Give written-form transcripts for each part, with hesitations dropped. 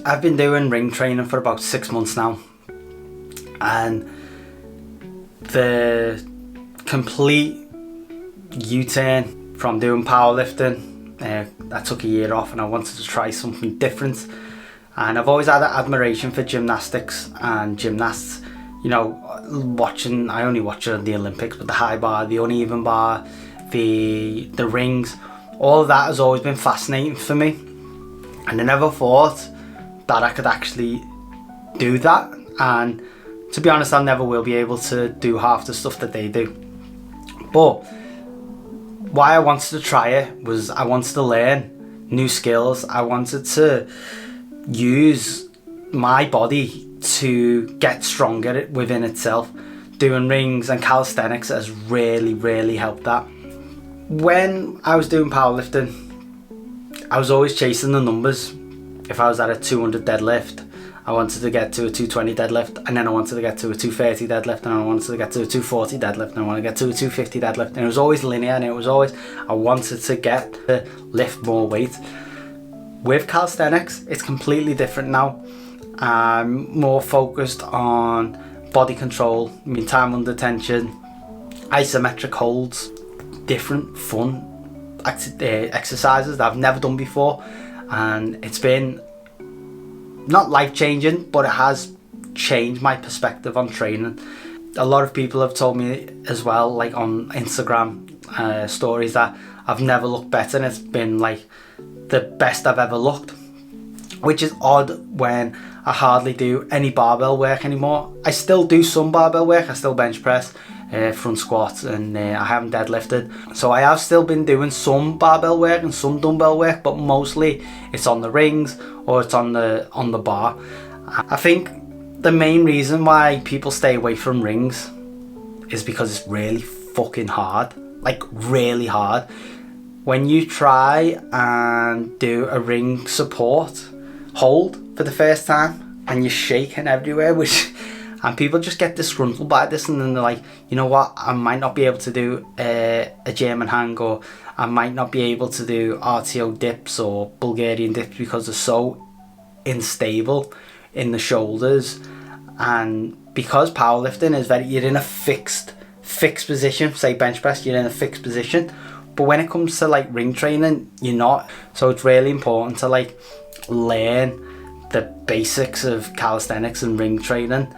I've been doing ring training for about 6 months now, and the complete U-turn from doing powerlifting, I took a year off and I wanted to try something different. And I've always had an admiration for gymnastics and gymnasts. You know, I only watch the Olympics, but the high bar, the uneven bar, the rings, all of that has always been fascinating for me. And I never thought that I could actually do that. And to be honest, I never will be able to do half the stuff that they do. But why I wanted to try it was I wanted to learn new skills. I wanted to use my body to get stronger within itself. Doing rings and calisthenics has really helped that. When I was doing powerlifting, I was always chasing the numbers. If I was at a 200 deadlift, I wanted to get to a 220 deadlift, and then I wanted to get to a 230 deadlift, and I wanted to get to a 240 deadlift, and I wanted to get to a 250 deadlift, and it was always linear, and it was always, I wanted to get to lift more weight. With calisthenics, it's completely different now. I'm more focused on body control, time under tension, isometric holds, different fun exercises that I've never done before, and it's been not life-changing, but it has changed my perspective on training. A lot of people have told me as well, like on Instagram stories, that I've never looked better, and it's been like the best I've ever looked, which is odd when I hardly do any barbell work anymore. I still do some barbell work, I still bench press, front squats, and I haven't deadlifted. So I have still been doing some barbell work and some dumbbell work, but mostly it's on the rings or it's on the bar. I think the main reason why people stay away from rings is because it's really fucking hard, like really hard. When you try and do a ring support hold for the first time and you're shaking everywhere, and people just get disgruntled by this, and then they're like, you know what, I might not be able to do a German hang, or I might not be able to do RTO dips or Bulgarian dips because they're so unstable in the shoulders. And because powerlifting is you're in a fixed position, say bench press, you're in a fixed position, but when it comes to like ring training, you're not. So it's really important to like learn the basics of calisthenics and ring training,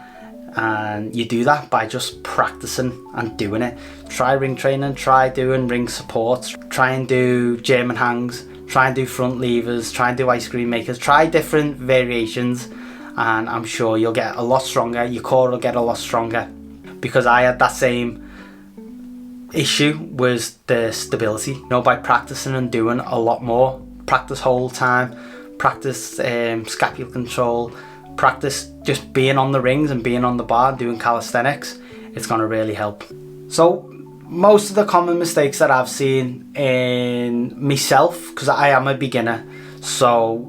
and you do that by just practicing and doing it. Try ring training, try doing ring supports, try and do German hangs, try and do front levers, try and do ice cream makers, try different variations, and I'm sure you'll get a lot stronger. Your core will get a lot stronger, because I had that same issue, was the stability. You know, by practicing and doing a lot more, practice whole time, practice scapular control, practice just being on the rings and being on the bar, doing calisthenics, it's going to really help. So most of the common mistakes that I've seen in myself, because I am a beginner, so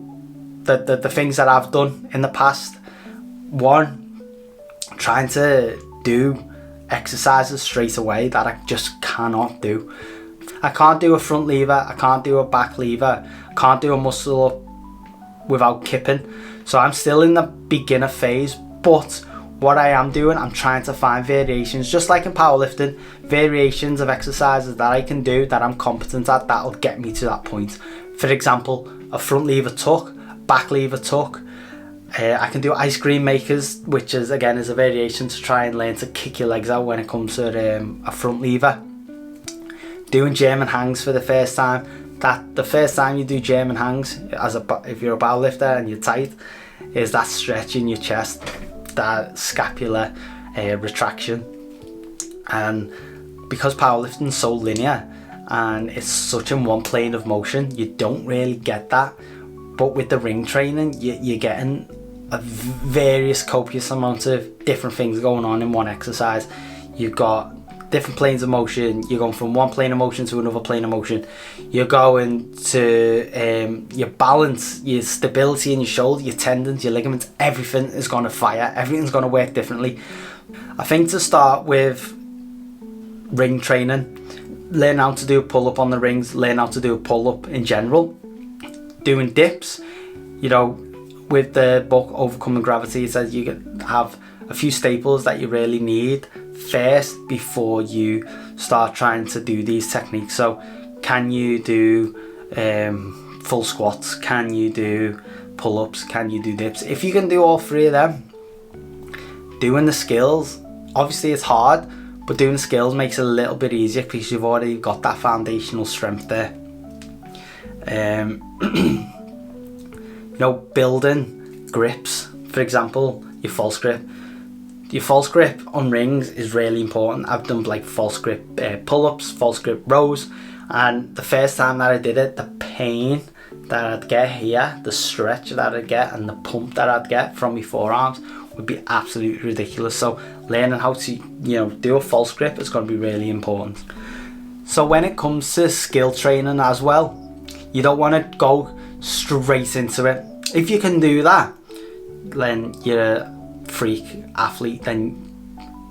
the things that I've done in the past, one, trying to do exercises straight away that I just cannot do. I can't do a front lever, I can't do a back lever, I can't do a muscle up without kipping. So I'm still in the beginner phase, but what I am doing, I'm trying to find variations, just like in powerlifting, variations of exercises that I can do that I'm competent at, that'll get me to that point. For example, a front lever tuck, back lever tuck. I can do ice cream makers, which is again is a variation to try and learn to kick your legs out when it comes to a front lever. Doing German hangs for the first time. That the first time you do German hangs, if you're a powerlifter and you're tight, is that stretch in your chest, that scapular retraction. And because powerlifting is so linear and it's such in one plane of motion, you don't really get that. But with the ring training, you're getting a various copious amount of different things going on in one exercise. You've got different planes of motion, you're going from one plane of motion to another plane of motion, you're going to your balance, your stability in your shoulder, your tendons, your ligaments, everything is going to fire, everything's going to work differently. I think to start with ring training, learn how to do a pull-up on the rings, learn how to do a pull-up in general. Doing dips, you know, with the book Overcoming Gravity, it says you have a few staples that you really need first before you start trying to do these techniques. So can you do full squats? Can you do pull-ups? Can you do dips? If you can do all three of them, doing the skills, obviously it's hard, but doing the skills makes it a little bit easier because you've already got that foundational strength there. You know, building grips, for example, your false grip. Your false grip on rings is really important. I've done like false grip pull-ups, false grip rows, and the first time that I did it, the pain that I'd get here, the stretch that I'd get, and the pump that I'd get from my forearms would be absolutely ridiculous. So learning how to, you know, do a false grip is going to be really important. So when it comes to skill training as well, you don't want to go straight into it. If you can do that, then you're a freak athlete, then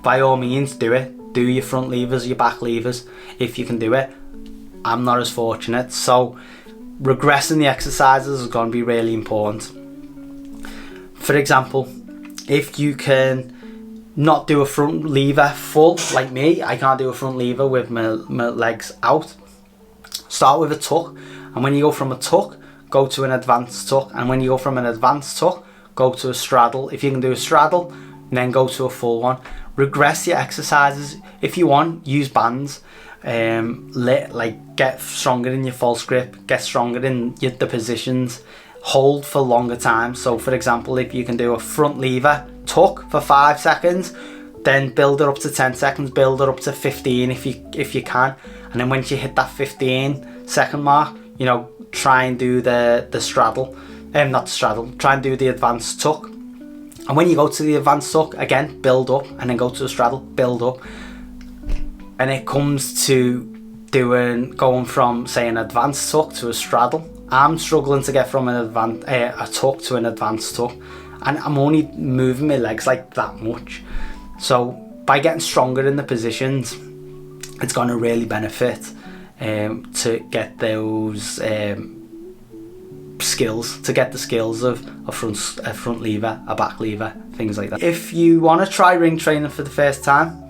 by all means do it. Do your front levers, your back levers, if you can do it. I'm not as fortunate, so regressing the exercises is going to be really important. For example, if you can not do a front lever full, like me, I can't do a front lever with my legs out. Start with a tuck, and when you go from a tuck, go to an advanced tuck, and when you go from an advanced tuck, go to a straddle. If you can do a straddle, then go to a full one. Regress your exercises. If you want, use bands. Get stronger in your false grip, get stronger in the positions, hold for longer time. So for example, if you can do a front lever tuck for 5 seconds, then build it up to 10 seconds, build it up to 15 if you can, and then once you hit that 15-second mark, you know, try and do the straddle, not the straddle, try and do the advanced tuck. And when you go to the advanced tuck, again, build up, and then go to a straddle, build up. And it comes to going from, say, an advanced tuck to a straddle. I'm struggling to get from a tuck to an advanced tuck, and I'm only moving my legs like that much. So by getting stronger in the positions, it's going to really benefit to get those skills, to get the skills of a front lever, a back lever, things like that. If you want to try ring training for the first time,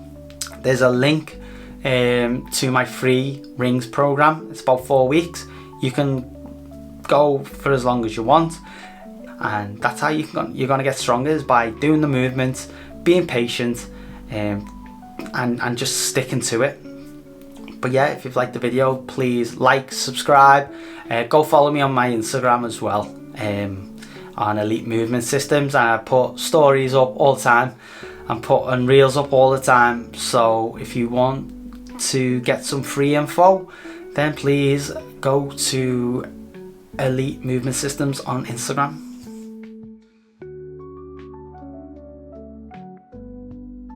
there's a link to my free rings program. It's about 4 weeks. You can go for as long as you want, and that's how you're going to get stronger, is by doing the movements, being patient, and just sticking to it. But yeah, if you've liked the video, please like, subscribe, go follow me on my Instagram as well, on Elite Movement Systems, and I put stories up all the time and putting reels up all the time. So if you want to get some free info, then please go to Elite Movement Systems on Instagram.